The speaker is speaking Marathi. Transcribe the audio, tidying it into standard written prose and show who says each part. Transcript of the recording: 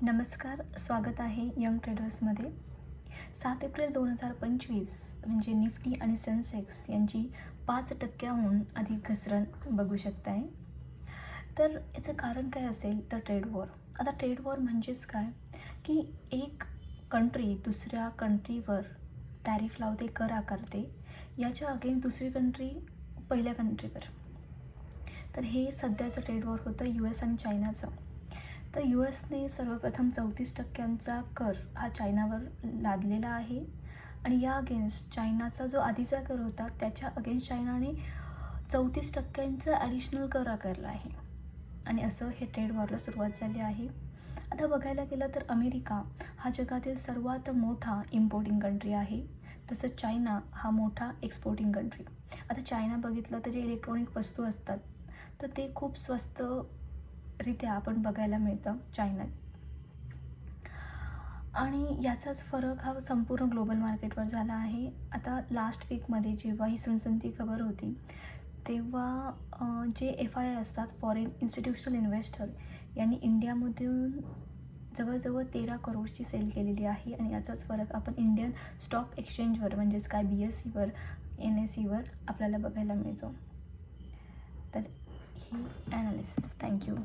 Speaker 1: नमस्कार, स्वागत आहे यंग ट्रेडर्समध्ये. 7 एप्रिल 2025 म्हणजे निफ्टी आणि सेन्सेक्स यांची 5% अधिक घसरण बघू शकताय. तर याचं कारण काय असेल तर ट्रेड वॉर. आता ट्रेड वॉर म्हणजेच काय की एक कंट्री दुसऱ्या कंट्रीवर टॅरिफ लावते, कर आकारते, याच्या अगेन्स्ट दुसरी कंट्री पहिल्या कंट्रीवर. तर हे सध्याचं ट्रेड वॉर होतं US आणि चायनाचं. तर USने सर्वप्रथम 34% कर हा चायनावर लादलेला आहे आणि या अगेन्स्ट चायनाचा जो आधीचा कर होता त्याच्या अगेन्स्ट चायनाने 34% ॲडिशनल कर आकारला आहे आणि असं हे ट्रेड वॉरला सुरुवात झाली आहे. आता बघायला गेलं तर अमेरिका हा जगातील सर्वात मोठा इम्पोर्टिंग कंट्री आहे, तसंच चायना हा मोठा एक्सपोर्टिंग कंट्री. आता चायना बघितलं तर जे इलेक्ट्रॉनिक वस्तू असतात तर ते खूप स्वस्तरित्या आपण बघायला मिळतं चायना. आणि याचाच फरक हा संपूर्ण ग्लोबल मार्केटवर झाला आहे. आता लास्ट वीकमध्ये जेव्हा ही सनसनती खबर होती तेव्हा जे FII असतात, फॉरेन इन्स्टिट्यूशनल इन्व्हेस्टर, यांनी इंडियामधून जवळजवळ 13 करोडची सेल केलेली आहे आणि याचाच फरक आपण इंडियन स्टॉक एक्सचेंजवर म्हणजेच काय BSEवर NSEवर आपल्याला बघायला मिळतो. तर ही ॲनालिसिस. थँक्यू.